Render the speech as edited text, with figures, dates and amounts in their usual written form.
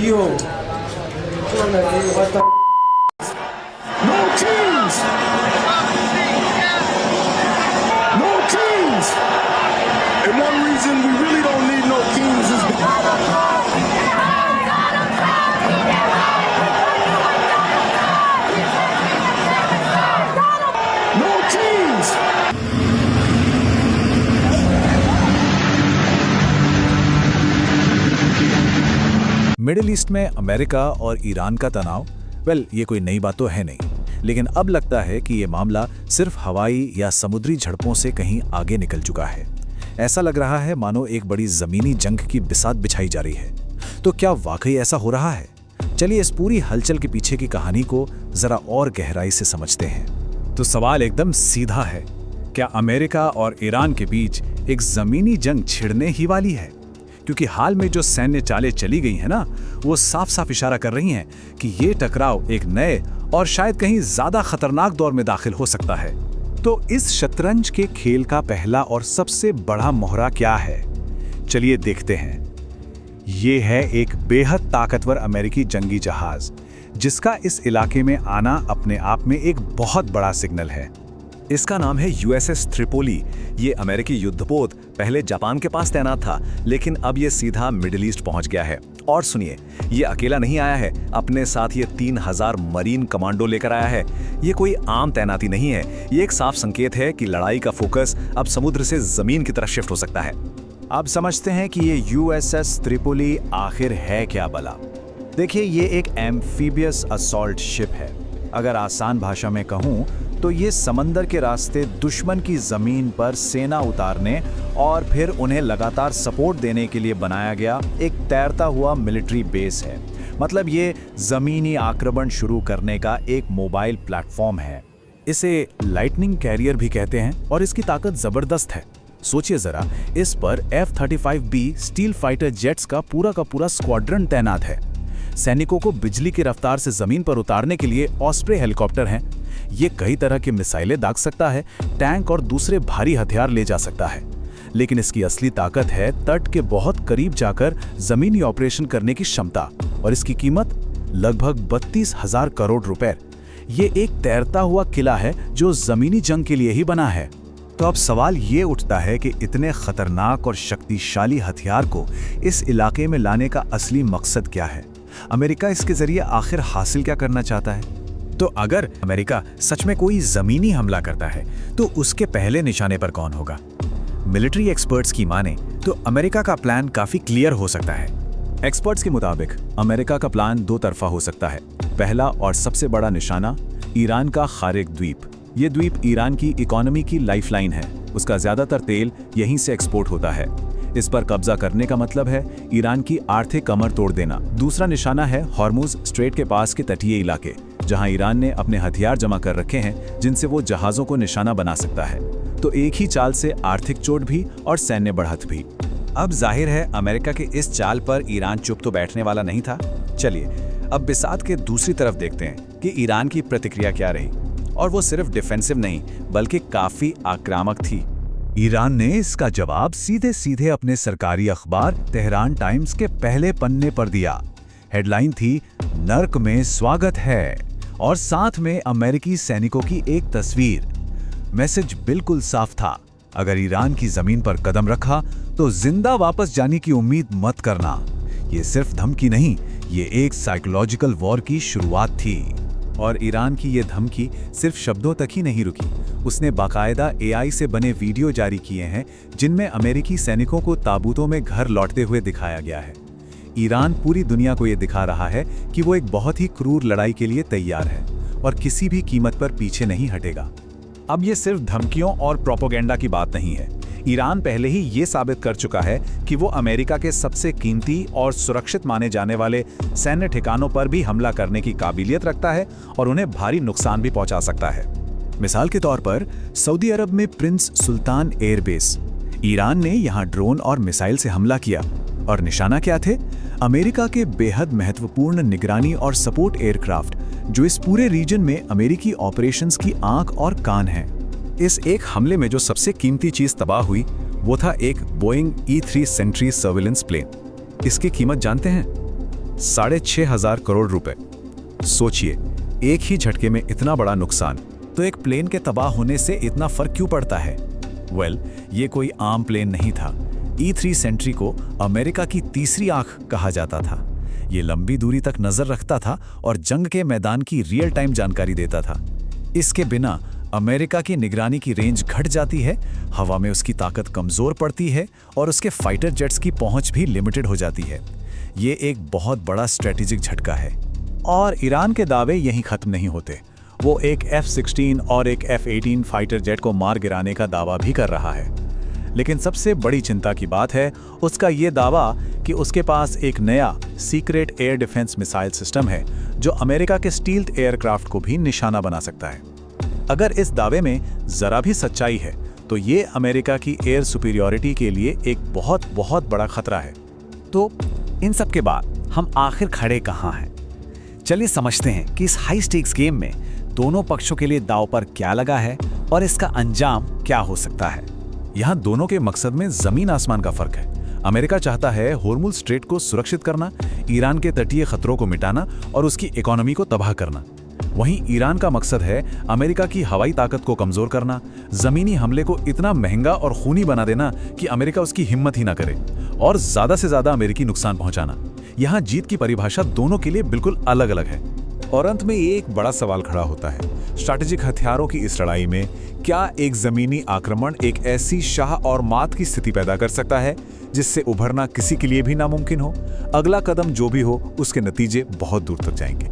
Yo. What the No kings! No kings! And one reason we really don't need no kings is no kings! Middle east में America और Iran का तनाव, ये कोई नई बात तो है नहीं, लेकिन अब लगता है कि ये मामला सिर्फ हवाई या समुद्री झड़पों से कहीं आगे निकल चुका है। ऐसा लग रहा है मानो एक बड़ी जमीनी जंग की बिसात बिछाई जा रही है। तो क्या वाकई ऐसा हो रहा है? चलिए इस पूरी हलचल के पीछे की कहानी को जरा और गहराई से समझते हैं। तो सवाल एकदम सीधा है, क्या अमेरिका और ईरान के बीच एक जमीनी जंग छिड़ने ही वाली है? क्योंकि हाल में जो सैन्य चालें चली गई हैं ना, वो साफ साफ इशारा कर रही हैं कि ये टकराव एक नए और शायद कहीं ज्यादा खतरनाक दौर में दाखिल हो सकता है। तो इस शतरंज के खेल का पहला और सबसे बड़ा मोहरा क्या है? चलिए देखते हैं। ये है एक बेहद ताकतवर अमेरिकी जंगी जहाज, जिसका इस इलाके में आना अपने आप में एक बहुत बड़ा सिग्नल है। इसका नाम है यूएसएस त्रिपोली। ये अमेरिकी युद्धपोत पहले जापान के पास तैनात था, लेकिन अब ये सीधा मिडिल ईस्ट पहुंच गया है। और सुनिए, ये अकेला नहीं आया है, अपने साथ ये 3000 मरीन कमांडो लेकर आया है। ये कोई आम तैनाती नहीं है, ये एक साफ संकेत है कि लड़ाई का फोकस अब समुद्र से जमीन की तरफ शिफ्ट हो सकता है। अब समझते हैं कि ये यूएसएस त्रिपोली आखिर है क्या भला। देखिए, ये एक एम्फीबियस असॉल्ट शिप है। अगर आसान भाषा में कहूँ तो ये समंदर के रास्ते दुश्मन की जमीन पर सेना उतारने और फिर उन्हें लगातार सपोर्ट देने के लिए बनाया गया एक तैरता हुआ मिलिट्री बेस है। मतलब ये जमीनी आक्रमण शुरू करने का एक मोबाइल प्लेटफॉर्म है। इसे लाइटनिंग कैरियर भी कहते हैं और इसकी ताकत जबरदस्त है। सोचिए जरा, इस पर F-35B स्टील फाइटर जेट्स का पूरा स्क्वाड्रन तैनात है। सैनिकों को बिजली की रफ्तार से जमीन पर उतारने के लिए ऑस्प्रे हेलीकॉप्टर हैं। ये कई तरह की मिसाइलें दाग सकता है, टैंक और दूसरे भारी हथियार ले जा सकता है। लेकिन इसकी असली ताकत है तट के बहुत करीब जाकर जमीनी ऑपरेशन करने की क्षमता, और इसकी कीमत लगभग 32,000 करोड़ रुपए। ये एक तैरता हुआ किला है जो जमीनी जंग के लिए ही बना है। तो अब सवाल ये उठता है कि इतने खतरनाक और शक्तिशाली हथियार को इस इलाके में लाने का असली मकसद क्या है? अमेरिका इसके जरिए आखिर हासिल क्या करना चाहता है? तो अगर अमेरिका सच में कोई जमीनी हमला करता है तो उसके पहले निशाने पर कौन होगा? मिलिट्री एक्सपर्ट्स की माने तो अमेरिका का प्लान काफी क्लियर हो सकता है। एक्सपर्ट्स के मुताबिक अमेरिका का प्लान दो तरफा हो सकता है। पहला और सबसे बड़ा निशाना ईरान का खारिक द्वीप। ये द्वीप ईरान की इकोनॉमी की लाइफलाइन है। उसका ज्यादातर तेल यहीं से एक्सपोर्ट होता है। इस पर कब्जा करने का मतलब है ईरान की आर्थिक कमर तोड़ देना। दूसरा निशाना है हॉर्मुज स्ट्रेट के पास के तटीय इलाके, जहां ईरान ने अपने हथियार जमा कर रखे हैं जिनसे वो जहाजों को निशाना बना सकता है। तो एक ही चाल से आर्थिक चोट भी और सैन्य बढ़त भी। अब जाहिर है अमेरिका के इस चाल पर ईरान चुप तो बैठने वाला नहीं था। चलिए अब बिसात के दूसरी तरफ देखते हैं कि ईरान की प्रतिक्रिया क्या रही। और वो सिर्फ डिफेंसिव नहीं बल्कि काफी आक्रामक थी। ईरान ने इसका जवाब सीधे सीधे अपने सरकारी अखबार तेहरान टाइम्स के पहले पन्ने पर दिया। हेडलाइन थी, नर्क में स्वागत है, और साथ में अमेरिकी सैनिकों की एक तस्वीर। मैसेज बिल्कुल साफ था, अगर ईरान की जमीन पर कदम रखा तो जिंदा वापस जाने की उम्मीद मत करना। ये सिर्फ धमकी नहीं, ये एक साइकोलॉजिकल वॉर की शुरुआत थी। और ईरान की ये धमकी सिर्फ शब्दों तक ही नहीं रुकी। उसने बाकायदा AI से बने वीडियो जारी किए हैं जिनमें अमेरिकी सैनिकों को ताबूतों में घर लौटते हुए दिखाया गया है। ईरान पूरी दुनिया को ये दिखा रहा है कि वो एक बहुत ही क्रूर लड़ाई के लिए तैयार है और किसी भी कीमत पर पीछे नहीं हटेगा। अब ये सिर्फ धमकियों और प्रोपेगेंडा की बात नहीं है। ईरान पहले ही ये साबित कर चुका है कि वो अमेरिका के सबसे कीमती और सुरक्षित माने जाने वाले सैन्य ठिकानों पर भी हमला करने की काबिलियत रखता है और उन्हें भारी नुकसान भी पहुंचा सकता है। मिसाल के तौर पर सऊदी अरब में प्रिंस सुल्तान एयरबेस, ईरान ने यहां ड्रोन और मिसाइल से हमला किया और निशाना क्या थे? अमेरिका के बेहद महत्वपूर्ण निगरानी और सपोर्ट एयरक्राफ्ट, जो इस पूरे रीजन में अमेरिकी ऑपरेशंस की आंख और कान हैं। इस एक हमले में जो सबसे कीमती चीज तबाह हुई वो था एक Boeing E-3 Sentry surveillance plane. इसकी कीमत जानते हैं? 6,500 करोड़ रुपए। सोचिए, एक ही झटके में इतना बड़ा नुकसान। तो एक प्लेन के तबाह होने से इतना फर्क क्यों पड़ता है? ये कोई आम प्लेन नहीं था। E3 सेंट्री को अमेरिका की तीसरी आंख कहा जाता था। ये लंबी दूरी तक नजर रखता था और जंग के मैदान की रियल टाइम जानकारी देता था। इसके बिना अमेरिका की निगरानी की रेंज घट जाती है, हवा में उसकी ताकत कमजोर पड़ती है और उसके फाइटर जेट्स की पहुंच भी लिमिटेड हो जाती है। ये एक बहुत बड़ा स्ट्रेटेजिक झटका है। और ईरान के दावे यहीं खत्म नहीं होते। वो एक F-16 और एक F-18 फाइटर जेट को मार गिराने का दावा भी कर रहा है। लेकिन सबसे बड़ी चिंता की बात है उसका ये दावा कि उसके पास एक नया secret air defence missile system है जो अमेरिका के स्टील्थ एयरक्राफ्ट को भी निशाना बना सकता है। अगर इस दावे में जरा भी सच्चाई है तो ये अमेरिका की एयर सुपीरियॉरिटी के लिए एक बहुत बहुत बड़ा खतरा है। तो इन सब के बाद हम आखिर खड़े कहाँ हैं? चलिए समझते हैं कि इस हाई स्टेक्स गेम में दोनों पक्षों के लिए दांव पर क्या लगा है और इसका अंजाम क्या हो सकता है। यहाँ दोनों के मकसद में जमीन आसमान का फर्क है। अमेरिका चाहता है होर्मुज स्ट्रेट को सुरक्षित करना, ईरान के तटीय खतरों को मिटाना और उसकी इकोनॉमी को तबाह करना। वहीं ईरान का मकसद है अमेरिका की हवाई ताकत को कमजोर करना, जमीनी हमले को इतना महंगा और खूनी बना देना कि अमेरिका उसकी हिम्मत ही ना करे और ज्यादा से ज्यादा अमेरिकी नुकसान पहुंचाना। यहाँ जीत की परिभाषा दोनों के लिए बिल्कुल अलग अलग है। और अंत में ये एक बड़ा सवाल खड़ा होता है, स्ट्रैटेजिक हथियारों की इस लड़ाई में क्या एक जमीनी आक्रमण एक ऐसी शाह और मात की स्थिति पैदा कर सकता है जिससे उभरना किसी के लिए भी नामुमकिन हो? अगला कदम जो भी हो, उसके नतीजे बहुत दूर तक जाएंगे।